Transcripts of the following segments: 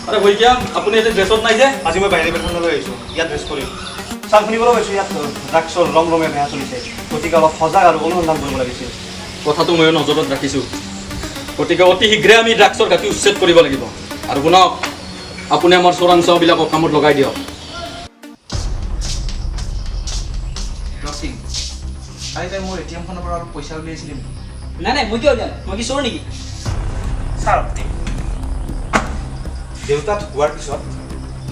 আৰে ভৈকিয়া আপুনি এতিয়া ড্ৰেছত নাই যে আজি মই বাহিৰে বেতনলৈ আহিছোঁ ইয়াত ড্ৰেছ কৰিম চাল শুনিবলৈ গৈছোঁ ইয়াত ড্ৰাগছৰ ৰং ৰঙে বেয়া চলিছে গতিকে অলপ সজাগ আৰু অনুসন্ধান কৰিব লাগিছিল কথাটো ময়ো নজৰত ৰাখিছোঁ গতিকে অতি শীঘ্ৰে আমি ড্ৰাগছৰ ঘাটি উচ্ছেদ কৰিব লাগিব আৰু শুনক আপুনি আমাৰ চোৰাংচোৱাবিলাকক কামত লগাই দিয়ক কালি মোৰ এটিএমখনৰ পৰা অলপ পইচা উলিয়াইছিলি নাই মই কিয় জানো মই কি চোৰ নেকি ছাৰ দেউতা ঢুকোৱাৰ পিছত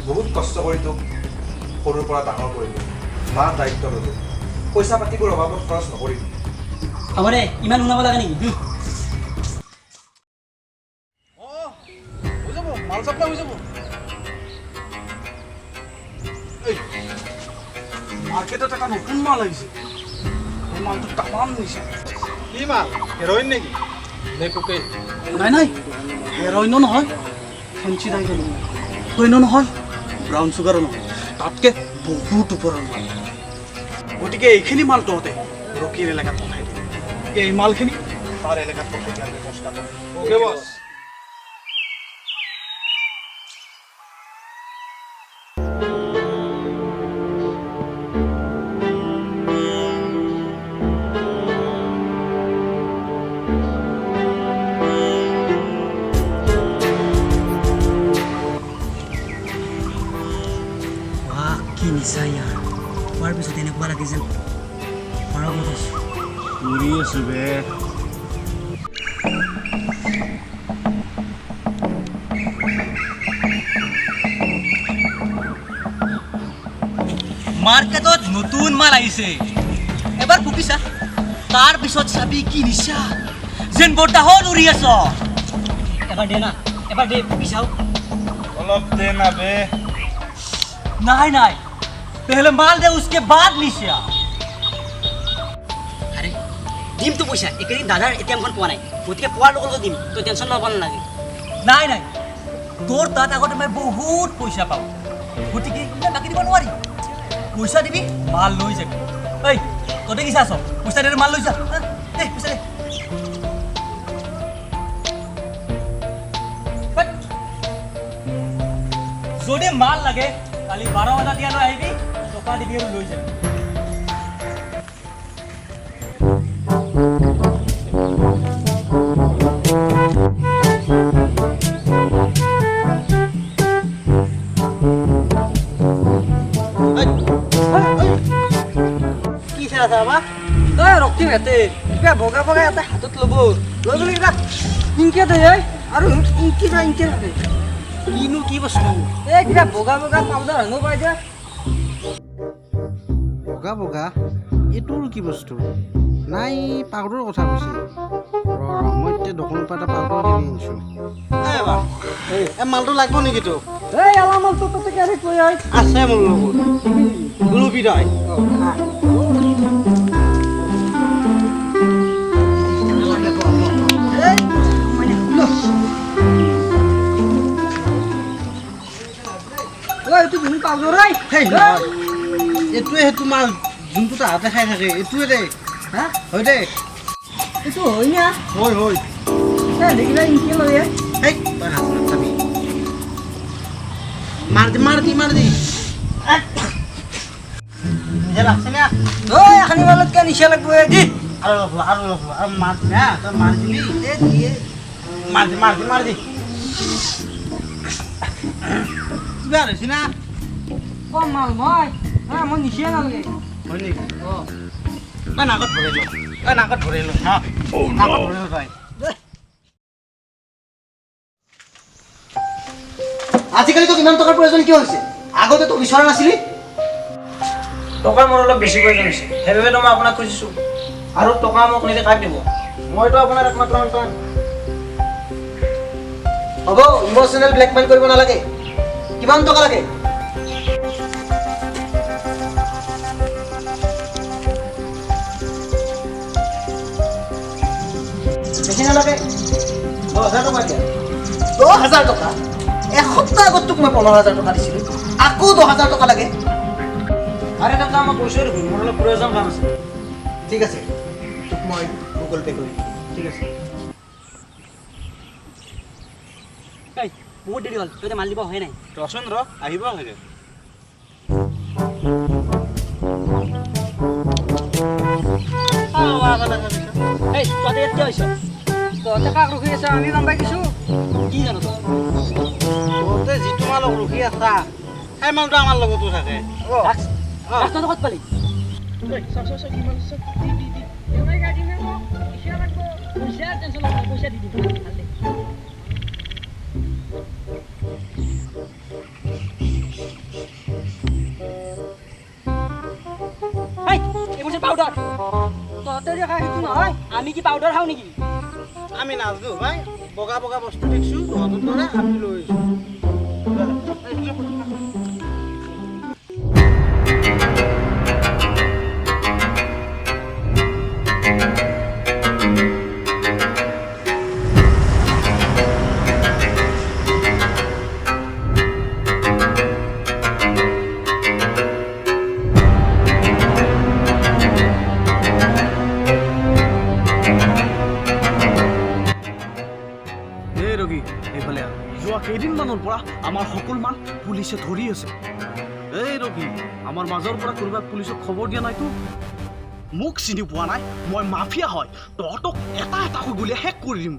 বহুত কষ্ট কৰি তোক সৰুৰ পৰা ডাঙৰ কৰিলোঁ মা দায়িত্ব ল'লোঁ পইচা পাতিবোৰ অভাৱত খৰচ নকৰিলোঁ আমাৰে ইমান শুনাব লাগে নেকি হৈ যাব মাল চাপ্লাই হৈ যাব মাৰ্কেটত এটা নতুন মাল আহিছে এই মালটো তামাম নিছে কি মাল হেৰইন নেকি নে কোকে নাই হেৰইনো নহয় ফেঞ্চি নাই হেৰইনো নহয় ব্ৰাউন চুগাৰো নহয় তাতকৈ বহুত ওপৰৰ মাল গতিকে এইখিনি মাল তহঁতে ৰকীৰ এলেকাত পঠাই দিবি এই মালখিনি তাৰ এলেকাত পঠাই দিয়াৰ ব্যৱস্থা কৰে ওকে বছ কি নিচা ইয়াৰ খোৱাৰ পিছত এনেকুৱা লাগে যেন পাৰগত আছোঁ উৰি আছোঁ বে মাৰ্কেটত নতুন মাল আহিছে এবাৰ ফুকিছা তাৰ পিছত চাবি কি নিচা যেন বৰ্তাহত উৰি আছ এবাৰ দে না এবাৰ দে ফুকি চাও অলপ দে না বে नहीं पहले माल दे उसके बाद निशा अरे दिम तो पैसा एक दादार एटीएम खन पोৱা নাই গতিকে পোৱাৰ লগতো দিম তো টেনশন ল'ব নালাগে নাই তোৰ তাত আগতে মই বহুত পইচা পাওঁ গতিকে বাকি দিব নোৱাৰি পইচা দিবি মাল লৈ যাবি এই ততে কি চাছ পইচা দে মাল লৈ যা দে পইচা দে যদি মাল লাগে কালি 12 বজা দিয়া লৈ আহিবি টকা দিবি আৰু লৈ যাবি কি খেলা চাবা তই ৰক্তি মেতে কিবা বগা এটা হাতত ল'ব লৈ গ'লে কিবা ইনকে দে আৰু ইনকি থাকে কিনো কি বস্তু এই কিবা বগা পাউডাৰ আনিব পাই যে বগা এইটোৰ কি বস্তু নাই পাউডাৰৰ কথা কৈছে মই এতিয়া দোকানৰ পৰা এটা পাউডাৰ কিনি আনিছোঁ এই মালটো লাগিব নেকি তোক এই এলা মালটো ততে কেনে কৈ আছে মোৰ লগত গুলুপি দাই এইটো তুমি পাউডাৰ এইটোৱে সেইটো মাল যোনটো তাহাঁতে খাই থাকে এইটোৱে দে হা হয় দে এইটো হয় না হয় দেখিলে ইনকে লৈ তই হাত নাচাবি মাৰ দি লাগছে না এখানি মালত কে নিচা লাগব দি আৰু মাৰ না তই মাৰ দিবি মাৰ দি কিবা হৈছে না কম মাল মই মই নিচা নালাগে হয় নেকি নাকত ধৰি ল তই আজিকালি তোক ইমান টকাৰ প্ৰয়োজন কিয় হৈছে আগতে তোক বিচৰা নাছিলি টকাৰ মোৰ অলপ বেছি প্ৰয়োজন হৈছে সেইবাবে মই আপোনাক খুজিছোঁ আৰু টকা মোক নিজে কাক দিব মইতো আপোনাৰ একমাত্ৰ সন্তান হ'ব ইমোচনেল ব্লেকমেইল কৰিব নালাগে কিমান টকা লাগে বেছি নালাগে 10,000 টকা দিয়া 10,000 টকা এসপ্তাহ আগত তোক মই 15,000 টকা দিছিলোঁ আকৌ 10,000 টকা লাগে আরে দাদা আমার পয়সা দেখুন মোর হলো প্রয়োজন কাম আছে ঠিক আছে তোক মই গুগল পে' কৰিম ঠিক আছে বহুত দেৰি হ'ল তই মাল দিব হয় নাই ৰচোন ৰ আহিব লাগে এই তহঁতে ইয়াত কিয় আহিছ তহঁতে কাক ৰখি আছা আমি গম পাই দিছোঁ কি জানো তই তহঁতে যিটো মালক ৰখি আছা সেই মালটো আমাৰ লগতো থাকে ৰাস্তাটো ক'ত পালি পাউডাৰ তহঁতে দেখা সেইটো নহয় আমি কি পাউডাৰ খাওঁ নেকি আমি নাজনো ভাই বগা বগা বস্তু দেখিছোঁ তহঁতৰ দৰে আমি লৈ যোৱা কেইদিনমানৰ পৰা আমাৰ সকলো মান পুলিচে ধৰি আছে এই ৰবি আমাৰ মাজৰ পৰা কোনোবা পুলিচক খবৰ দিয়া নাইতো মোক চিনি পোৱা নাই মই মাফিয়া হয় তহঁতক এটা এটাকৈ গুলীয়া শেষ কৰি দিম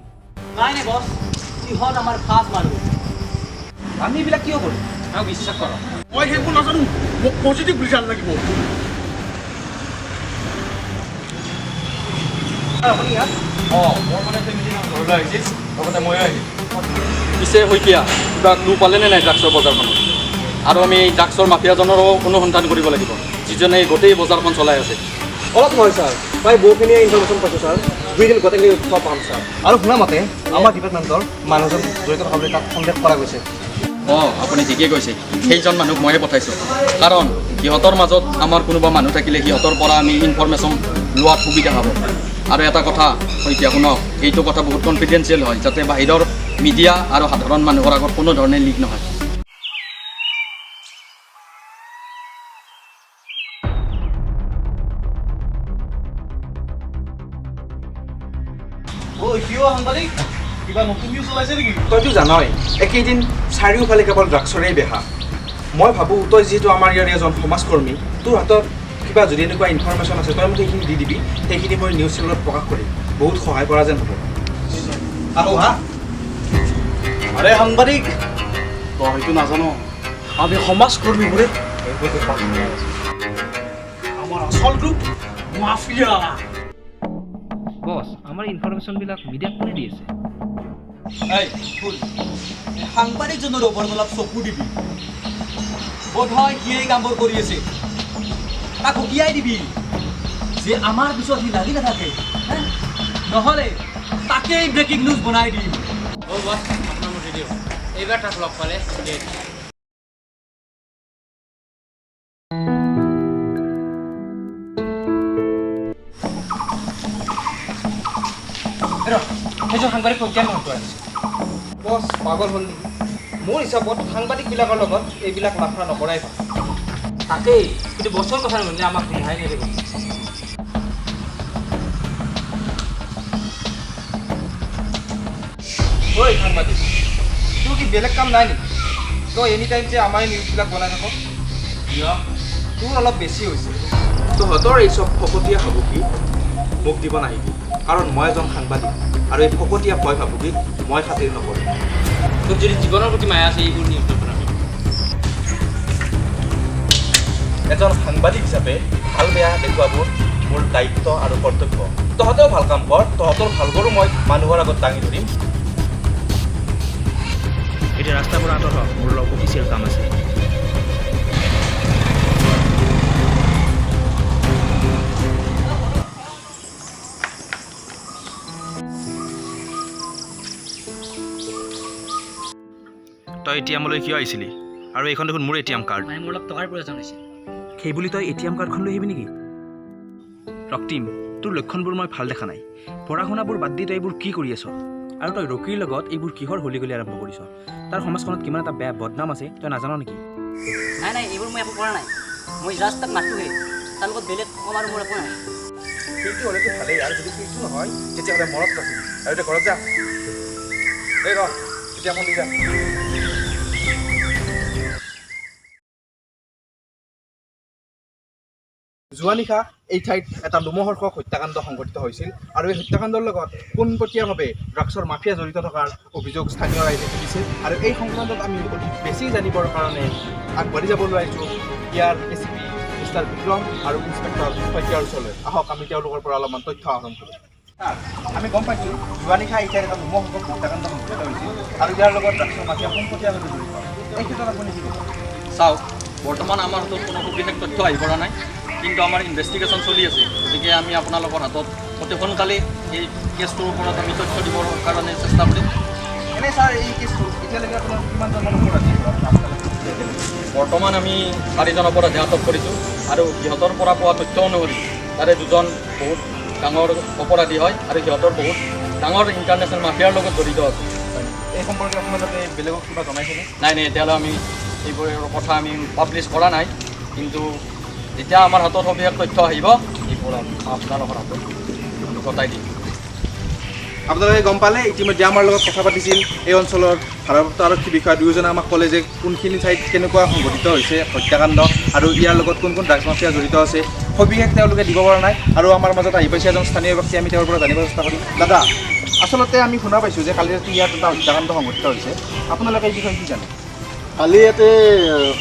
নাই নাই বছ ইহঁত আমাৰ খাস মানুহ আমি এইবিলাক কিয় কৰিম আমাক বিশ্বাস কৰ মই সেইবোৰ নাজানো মোক পজিটিভ ৰিজাল্ট লাগিব আপুনি ইয়াত মোৰ মানে ফেমিলি ঘৰলৈ আহিছিল লগতে ময়ো আহিম পিছে শইকীয়া কিবা ক্লু পালেনে নাই ড্ৰাগছৰ বজাৰখনত আৰু আমি এই ড্ৰাগছৰ মাফিয়াজনৰো অনুসন্ধান কৰিব লাগিব যিজনে গোটেই বজাৰখন চলাই আছে অলপ নহয় ছাৰ প্ৰায় বহুখিনিয়ে ইনফৰ্মেশ্যন পাইছোঁ ছাৰ দুইদিন গোটেইখিনি উৎসৱ পাম ছাৰ আৰু শুনা মতে আমাৰ ডিপাৰ্টমেণ্টৰ মানুহজন জড়িত থকাবলৈ তাক সন্দেহ কৰা গৈছে আপুনি ঠিকেই কৈছে সেইজন মানুহক ময়ে পঠাইছোঁ কাৰণ সিহঁতৰ মাজত আমাৰ কোনোবা মানুহ থাকিলে সিহঁতৰ পৰা আমি ইনফৰ্মেশ্যন লোৱাত সুবিধা হ'ব আৰু এটা কথা শইকীয়া শুনক এইটো কথা বহুত কনফিডেঞ্চিয়েল হয় যাতে বাহিৰৰ মিডিয়া আৰু সাধাৰণ মানুহৰ আগত কোনো ধৰণে লিক নহয় কিবা নতুন নিউজ ওলাইছে নেকি তইতো জানই একেইদিন চাৰিওফালে কেৱল ড্ৰাগছৰেই বেহা মই ভাবোঁ তই যিহেতু আমাৰ ইয়াৰ এজন সমাজকৰ্মী তোৰ হাতত কিবা যদি এনেকুৱা ইনফৰ্মেশ্যন আছে তই মোক সেইখিনি দি দিবি সেইখিনি মই নিউজ চেনেলত প্ৰকাশ কৰিম বহুত সহায় কৰা যেন হ'ব আৰু হা আৰে সাংবাদিক তই হয়তো নাজানো আমি সমাজকৰ্মীবোৰে আমাৰ আচল গ্ৰুপ মাফিয়া বছ আমাৰ ইনফৰমেশ্যনবিলাক মিডিয়াক কোনে দি আছে সাংবাদিকজনৰ ওপৰত অলপ চকু দিবি বোধ হয় কি এই কামবোৰ কৰি আছে তাক উকিয়াই দিবি যে আমাৰ পিছত সি লাগি নাথাকে নহ'লে তাকেই ব্ৰেকিং নিউজ বনাই দিম বছ আপোনাৰ মতে দিয়ক এইবাৰ তাক লগ পালে সেইজন সাংবাদিক প্ৰজ্ঞান মহন্ত আছে বছ পাগল হ'ল নেকি মোৰ হিচাপত সাংবাদিকবিলাকৰ লগত এইবিলাক লাফৰা নকৰাই ভাল তাকেই কিন্তু বছৰ কথা নুশুনিলে আমাক ৰেহাই নিদিব ঐ সাংবাদিক তোৰ কি বেলেগ কাম নাই নেকি তই এনি টাইম যে আমাৰ নিউজবিলাক বনাই থাক তোৰ অলপ বেছি হৈছে তহঁতৰ এই চব ফকতীয়া ভাবুকি মোক দিব নাহিবি কাৰণ মই এজন সাংবাদিক আৰু এই ফকতীয়া ভয় ভাবুকি মই খাতিৰ নকৰোঁ তোৰ যদি জীৱনৰ প্ৰতি মায়া আছে এইবোৰ নিউজ নবনাবি এজন সাংবাদিক হিচাপে ভাল বেয়া দেখুৱাবোৰ মোৰ দায়িত্ব আৰু কৰ্তব্য তহঁতেও ভাল কাম কৰ তহঁতৰ ভালবোৰো মই মানুহৰ আগত দাঙি ধৰিম এতিয়া ৰাস্তাৰ পৰা আঁতৰ হ মোৰ অলপ অফিচিয়েল কাম আছে তই এটিএমলৈ কিয় আহিছিলি আৰু এইখন দেখোন মোৰ এটিএম কাৰ্ড মানে মোৰ অলপ টকাৰ প্ৰয়োজন হৈছে সেই বুলি তই এটিএম কাৰ্ডখন লৈ আহিবি নেকি ৰক্তিম তোৰ লক্ষণবোৰ মই ভাল দেখা নাই পঢ়া শুনাবোৰ বাদ দি তই এইবোৰ কি কৰি আছ আৰু তই ৰকিৰ লগত এইবোৰ কিহৰ হলি গলি আৰম্ভ কৰিছ তাৰ সমাজখনত কিমান এটা বেয়া বদনাম আছে তই নাজান নেকি নাই নাই এইবোৰ মই একো কৰা নাই মই জাষ্ট তাক মাতোহে তাৰ লগত বেলেগ কম আৰু মোৰ একো নাই সেইটো হ'লেতো ভালেই আৰু যদি সেইটো নহয় তেতিয়াহ'লে মনত ৰাখিবি আৰু এতিয়া ঘৰত যা এই ৰ এতিয়া মই যা যোৱা নিশা এই ঠাইত এটা লোমহৰ্ষক হত্যাকাণ্ড সংঘটিত হৈছিল আৰু এই হত্যাকাণ্ডৰ লগত পোনপটীয়াভাৱে ড্ৰাগছৰ মাফিয়া জড়িত থকাৰ অভিযোগ স্থানীয় ৰাইজে তুলিছিল আৰু এই সংক্ৰান্তত আমি অধিক বেছি জানিবৰ কাৰণে আগবাঢ়ি যাবলৈ আহিছোঁ ইয়াৰ ACP মিষ্টাৰ বিক্ৰম আৰু ইন্সপেক্টৰ শইকীয়াৰ ওচৰলৈ। আহক আমি তেওঁলোকৰ পৰা অলপমান তথ্য আহৰণ কৰোঁ। আমি গম পাইছোঁ যোৱা নিশা এই ঠাইত এটা লোমহৰ্ষক হত্যাকাণ্ড সংঘটিত হৈছিল আৰু ইয়াৰ লগত ড্ৰাগছৰ মাফিয়া পোনপটীয়াভাৱে জড়িত। এই ক্ষেত্ৰত আপুনি কি ক'ব? চাওক, বৰ্তমান আমাৰ হাতত কোনো সবিশেষ তথ্য আহি পৰা নাই, কিন্তু আমাৰ ইনভেষ্টিগেশ্যন চলি আছে। গতিকে আমি আপোনালোকৰ হাতত অতি সোনকালে এই কেছটোৰ ওপৰত আমি তথ্য দিবৰ কাৰণে চেষ্টা কৰিম। এনে ছাৰ এই কেছটো এতিয়ালৈকে আপোনাৰ কিমানজন মানুহ অপৰাধী বৰ্তমান আমি 4জন অপৰাধী আটক কৰিছোঁ আৰু সিহঁতৰ পৰা পোৱা তথ্য অনুসৰি তাৰে 2জন বহুত ডাঙৰ অপৰাধী হয় আৰু সিহঁতৰ বহুত ডাঙৰ ইণ্টাৰনেশ্যনেল মাফিয়াৰ লগত জড়িত আছে। এই সম্পৰ্কে আপোনালোকে বেলেগক কিবা জনাইছেনে? নাই এতিয়ালৈ আমি এইবোৰৰ কথা আমি পাব্লিছ কৰা নাই, কিন্তু যেতিয়া আমাৰ হাতত সবিশেষ তথ্য আহিব এইবোৰ আপোনালোকৰ হাতত গতাই দিম। আপোনালোকে গম পালে ইতিমধ্যে আমাৰ লগত কথা পাতিছিল এই অঞ্চলৰ ভাৰপ্ৰাপ্ত আৰক্ষী বিষয়া দুয়োজনে আমাক ক'লে যে কোনখিনি ঠাইত কেনেকুৱা সংঘটিত হৈছে হত্যাকাণ্ড আৰু ইয়াৰ লগত কোন কোন ড্ৰাগছ মাফিয়া জড়িত আছে সবিশেষ তেওঁলোকে দিব পৰা নাই। আৰু আমাৰ মাজত আহি পাইছে এজন স্থানীয় ব্যক্তি, আমি তেওঁৰ পৰা জানিব চেষ্টা কৰিম। দাদা, আচলতে আমি শুনা পাইছোঁ যে কালি ৰাতি ইয়াত এটা হত্যাকাণ্ড সংঘটিত হৈছে, আপোনালোকে এই বিষয়ে কি জানে? কালি ইয়াতে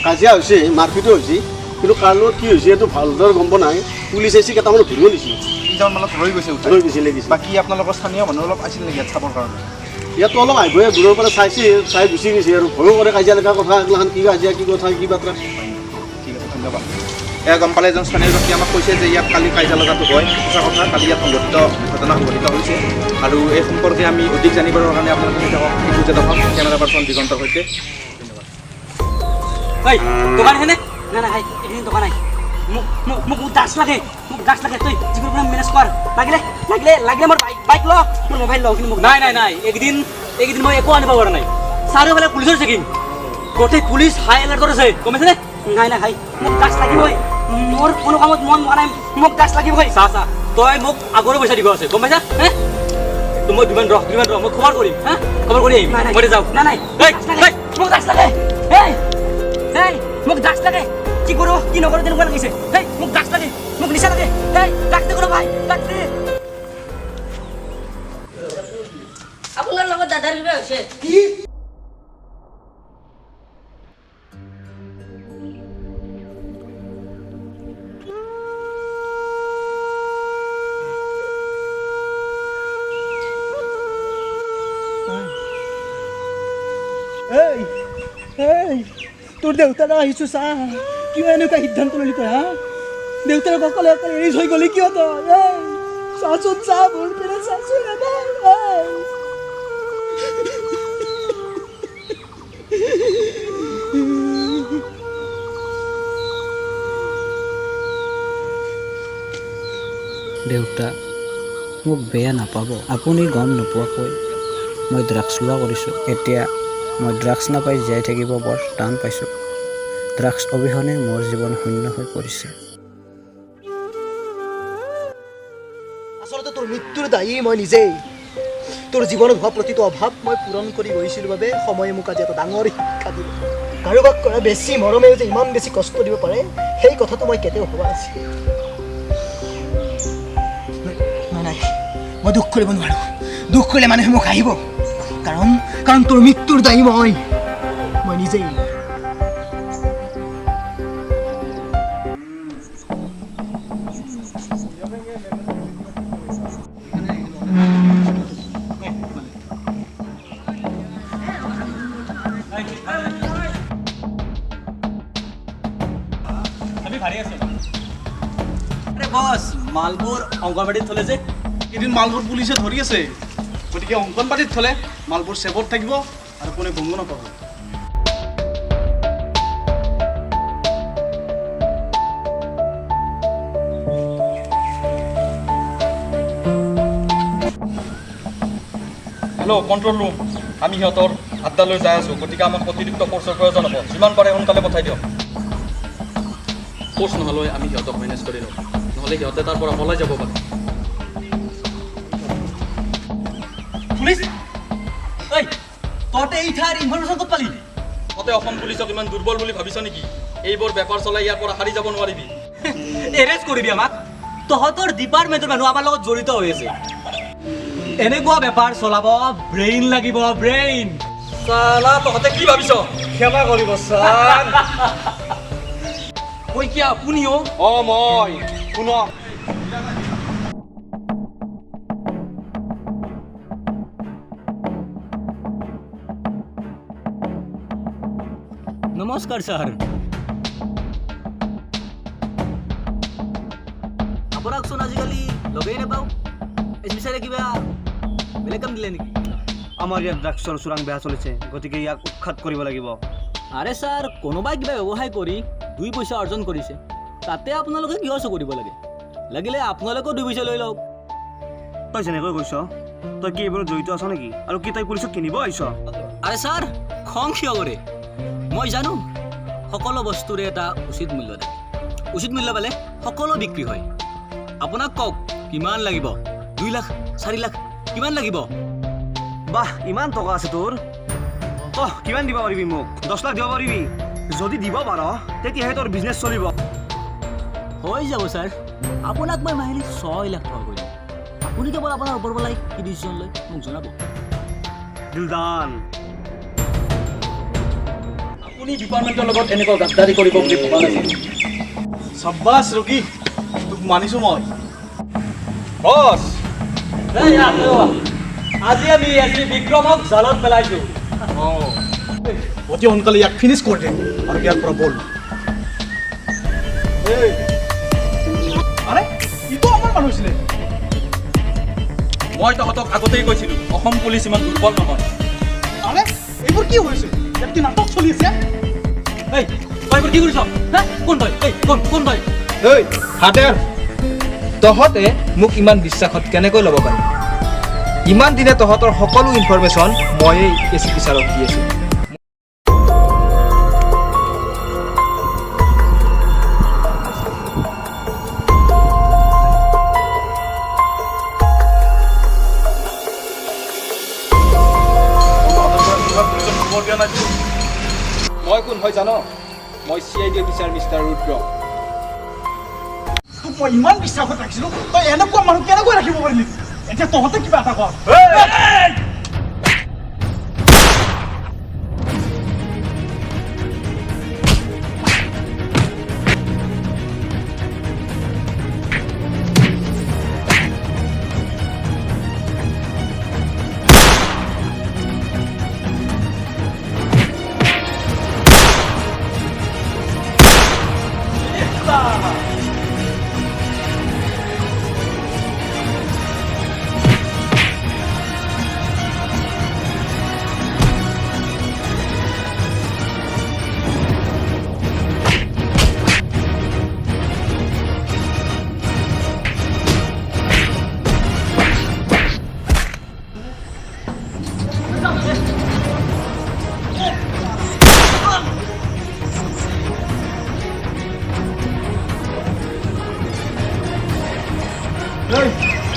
কাজিয়া হৈছে, মাৰপিটো হৈছে, কিন্তু কাৰ লগত কি হৈছে এইটো ভালদৰে গম পোৱা নাই। পুলিচ আহিছে, কেইটামান ধৰিব দিছে, কেইজন মানত ৰৈ গৈছে লৈ গৈছে লাগিছে। বাকী আপোনালোকৰ স্থানীয় মানুহ অলপ আছিল নেকি ইয়াত চাবৰ কাৰণে? ইয়াতো অলপ আহিবই, দূৰৰ পৰা চাইছে, চাই গুচি গৈছে আৰু ভয়ো কৰে কাজিয়া লগা কথা এইগিলাখান, কি কাজিয়া কি কথা কি বাতৰা। ঠিক আছে, ধন্যবাদ। এয়া গম পালে এজন স্থানীয় ব্যক্তি আমাক কৈছে যে ইয়াত কালি কাজিয়া লগাটো হয়, সঁচা কথা। কালি ইয়াত ঘটনা সংঘটিত হৈছে আৰু এই সম্পৰ্কে আমি অধিক জানিবৰ কাৰণে আপোনালোকে বুজে দেখক কেমেৰা পাৰ্চন দিগন্তৰ সৈতে। দোকান আছেনে? নাই নাই এইখিনি দোকান নাই। মোক ড্ৰাগছ লাগে, তই যিকোনো পৰা মেনেজ কৰ। লাগিলে মোৰ বাইক ল, মোৰ মোবাইল ল, কিন্তু মোক নাই এইকেইদিন মই একো আনিব পৰা নাই। চাৰিওফালে পুলিচৰ চেকিং, গোটেই পুলিচ হাই এলাৰ্টত আছে, গম পাইছেনে? নাই ভাই, মোক ড্ৰাগছ লাগিবই, মোৰ কোনো কামত মন হোৱা নাই, মোক ড্ৰাগছ লাগিবই। চা তই মোক আগৰে পইচা দিব আছে, গম পাইছা? মই দুদিন ৰহ, মই খবৰ কৰিম, খবৰ কৰি আহিম। মই যাওঁ। নাই মোক ড্ৰাগছ লাগে, মোক ড্ৰাগছ লাগে। কি কৰোঁ কি নকৰোঁ তেনেকুৱা লাগিছে। মোক ড্ৰাগছ লাগে, মোক নিচা লাগে। ড্ৰাগছ কৰোঁ ভাই, ড্ৰাগছ দে। আপোনাৰ লগত দাদাৰ কিবা হৈছে? তোৰ দেউতাৰ আহিছোঁ চা, কিয় এনেকুৱা সিদ্ধান্ত ল'লি তই? দেউতাৰ অকলে এৰি থৈ গ'লি কিয় তই? চাচোন চা, মোৰ পিনে চাচোন এবাৰ। দেউতা, মোক বেয়া নাপাব, আপুনি গম নোপোৱাকৈ মই ড্ৰাগছ লোৱা কৰিছোঁ। এতিয়া মই ড্ৰাগছ নাপাই জীয়াই থাকিব বৰ টান পাইছোঁ। ড্ৰাগছ অবিহনে মোৰ জীৱন শূন্য হৈ পৰিছে। আচলতে তোৰ মৃত্যুৰ দায়ী মই নিজেই। তোৰ জীৱনত হোৱা প্ৰতিটো অভাৱ মই পূৰণ কৰি গৈছিলোঁ বাবে সময়ে মোক আজি এটা ডাঙৰ শিক্ষা দিলে। কাৰোবাক কৰা বেছি মৰমেও যে ইমান বেছি কষ্ট দিব পাৰে সেই কথাটো মই কেতিয়াও ভবা নাছিলোঁ। নাই, মই দুখ কৰিব নোৱাৰোঁ। দুখ কৰিলে মানুহে মোক আহিব, কাৰণ তোৰ মৃত্যুৰ দায়ী মই নিজেই। বছ, মালবোৰ অংগনবাড়ীত থলে যে এদিন মালবোৰ পুলিচে ধৰি আছে, গতিকে অংগনবাড়ীত থ'লে মালবোৰ ছেভত থাকিব আৰু কোনে ভংগ নাপাব। হেল্ল' কণ্ট্ৰল ৰুম, আমি সিহঁতৰ আড্ডালৈ যাই আছোঁ, গতিকে আমাক অতিৰিক্ত ফ'ৰ্চৰ প্ৰয়োজন হ'ব। যিমান পাৰে সোনকালে পঠাই দিয়ক। ফ'ৰ্চ নহ'লে আমি সিহঁতক মেনেজ কৰি লওঁ, নহ'লে সিহঁতে তাৰ পৰা পলাই যাব পাৰে। পুলিচ তহঁতে এই ঠাইৰ ইনফৰমেশ্যন ক'ত পালি? তহঁতে অসম পুলিচক ইমান দুৰ্বল বুলি ভাবিছ নেকি? এইবোৰ বেপাৰ চলাই ইয়াৰ পৰা সাৰি যাব নোৱাৰিবি। এৰেষ্ট কৰিবি আমাক তহঁতৰ ডিপাৰ্টমেণ্টৰ মানুহ আমাৰ লগত জড়িত হৈ আছে এনেকুৱা বেপাৰ চলাব ব্ৰেইন লাগিব ব্ৰেইন চালা তহঁতে কি ভাবিছ ক্ষমা কৰিব ছাৰ কৈ কি আপুনিও মই শুনক নমস্কাৰ ছাৰ আপোনাকচোন আজিকালি লগেই নাপাওঁ বিচাৰে কিবা বেলেগ কাম দিলে নেকি আমাৰ ইয়াত ড্ৰাগছৰ চোৰাং বেয়া চলিছে গতিকে ইয়াক উৎখাত কৰিব লাগিব আৰে ছাৰ কোনোবাই কিবা ব্যৱসায় কৰি 2 পইচা অৰ্জন কৰিছে তাতে আপোনালোকে কিয় চকু দিব লাগে লাগিলে আপোনালোকেও 2 পইচা লৈ লওক তই যেনেকৈ কৈছ তই কি এইবোৰত জড়িত আছ নেকি আৰু কি তই পুলিচক কিনিব আহিছ আৰে ছাৰ খং কিয় কৰে মই জানো সকলো বস্তুৰে এটা উচিত মূল্য থাকে উচিত মূল্য পালে সকলো বিক্ৰী হয় আপোনাক কওক কিমান লাগিব 2 লাখ 4 লাখ কিমান লাগিব বাহ ইমান টকা আছে তোৰ কিমান দিব পাৰিবি মোক 10 লাখ দিব পাৰিবি যদি দিব পাৰ তেতিয়াহে তোৰ বিজনেছ চলিব হৈ যাব ছাৰ আপোনাক মই মাহিলী 6 লাখ টকা কৰিম আপুনি কেৱল আপোনাৰ ওপৰৱালাই কি ডিচিশ্যন লয় মোক জনাব দিলদান আপুনি ডিপাৰ্টমেণ্টৰ লগত এনেকুৱা গাদ্দাৰি কৰিব বুলি ভবা নাছিল চাব্বাছ ৰকি তোক মানিছোঁ মই বছ আজি আমি আজি বিক্ৰমক জালত পেলাইছোঁ অতি সোনকালে ইয়াক ফিনিছ কৰি দে আৰু ইয়াৰ পৰা বল আৰে ইটো আমাৰ মানুহ হৈছিলে মই তহঁতক আগতেই কৈছিলোঁ অসম পুলিচ ইমান দুৰ্বল নহয় আৰে এইবোৰ কি হৈছে ইয়াত কি নাটক চলি আছে এই তই কি কৰিছ কোন তই কোন তই হাতেৰ তহঁতে মোক ইমান বিশ্বাসত কেনেকৈ ল'ব পাৰি ইমান দিনে তহঁতৰ সকলো ইনফৰমেশ্যন ময়েই এচিপি ছাৰক দি আছোঁ মই কোন হয় জানো মই CID অফিচাৰ মিষ্টাৰ ৰুদ্ৰ তোক মই ইমান বিশ্বাসত ৰাখিছিলোঁ তই এনেকুৱা মানুহ কেনেকৈ ৰাখিব পাৰিলি এতিয়া তহঁতে কিবা এটা কৰ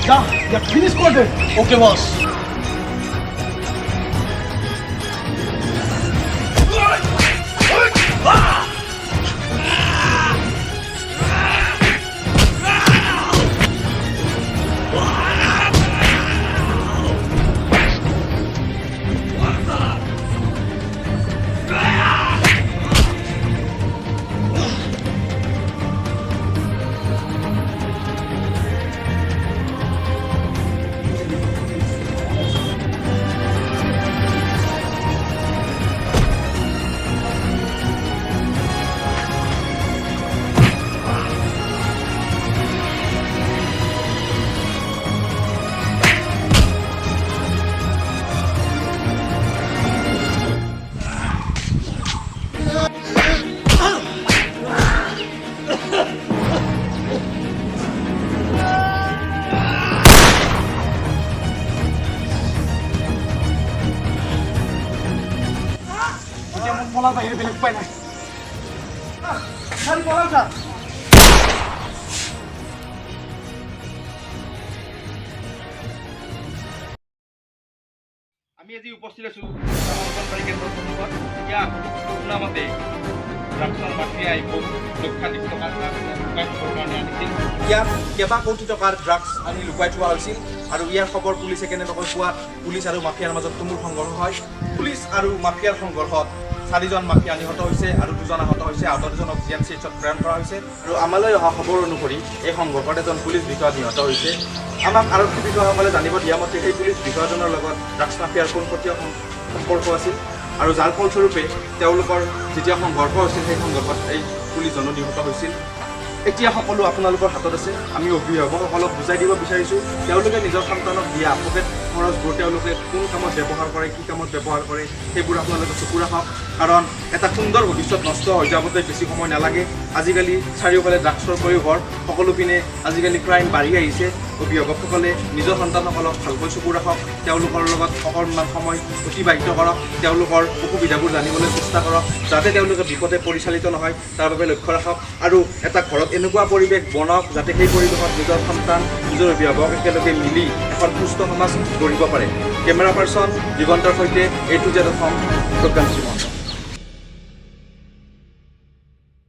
যা ইয়াক ফিনিছ কৰি দে অ'কে বছ পলাৰ বাহিৰে বেলেগ উপায় নাই পলাৰ যা আমি আজি উপস্থিত আছোঁ অংগনবাড়ী কেন্দ্ৰৰ সন্মুখত এতিয়া শুনামতে ড্ৰাগছৰ মাফিয়াই বহু লক্ষাধিক টকাৰ লুকাই থবৰ কাৰণে আনিছিল ইয়াত কেইবা কোটি টকাৰ ড্ৰাগছ আনি লুকাই থোৱা হৈছিল আৰু ইয়াৰ খবৰ পুলিচে কেনেবাকৈ পোৱাত পুলিচ আৰু মাফিয়াৰ মাজত তুমুল সংঘৰ্ষ হয় পুলিচ আৰু মাফিয়াৰ সংঘৰ্ষত 4জন মাফিয়া নিহত হৈছে আৰু 2জন আহত হৈছে আহত 2জনক জিএমচিএইচত প্ৰেৰণ কৰা হৈছে আৰু আমালৈ অহা খবৰ অনুসৰি এই সংঘৰ্ষত এজন পুলিচ বিষয়া নিহত হৈছে আমাক আৰক্ষী বিষয়াসকলে জানিব দিয়া মতে সেই পুলিচ বিষয়াজনৰ লগত ড্ৰাগছ মাফিয়াৰ পোনপটীয়া সম্পৰ্ক আছিল আৰু যাৰ ফলস্বৰূপে তেওঁলোকৰ যেতিয়া সংঘৰ্ষ হৈছিল সেই সংঘৰ্ষত এই পুলিচজনো নিহত হৈছিল এতিয়া সকলো আপোনালোকৰ হাতত আছে আমি অভিভাৱকসকলক বুজাই দিব বিচাৰিছোঁ তেওঁলোকে নিজৰ সন্তানক দিয়া পকেট খৰচবোৰ তেওঁলোকে কোন কামত ব্যৱহাৰ কৰে কি কামত ব্যৱহাৰ কৰে সেইবোৰ আপোনালোকে চকু ৰাখক কাৰণ এটা সুন্দৰ ভৱিষ্যত নষ্ট হৈ যাবলৈ বেছি সময় নালাগে আজিকালি চাৰিওফালে ড্ৰাগছৰ প্ৰয়োগৰ সকলো পিনে আজিকালি ক্ৰাইম বাঢ়ি আহিছে অভিভাৱকসকলে নিজৰ সন্তানসকলক ভালকৈ চকু ৰাখক তেওঁলোকৰ লগত অকণমান সময় অতিবাহিত কৰক তেওঁলোকৰ অসুবিধাবোৰ জানিবলৈ চেষ্টা কৰক যাতে তেওঁলোকে বিপদে পৰিচালিত নহয় তাৰ বাবে লক্ষ্য ৰাখক আৰু এটা ঘৰত এনেকুৱা পৰিৱেশ বনাওক যাতে সেই পৰিৱেশত নিজৰ সন্তান নিজৰ অভিভাৱক একেলগে মিলি এখন সুস্থ সমাজ গঢ়িব পাৰে কেমেৰা পাৰ্চন দিগন্তৰ সৈতে A to Z Assam Pragyan Srimanta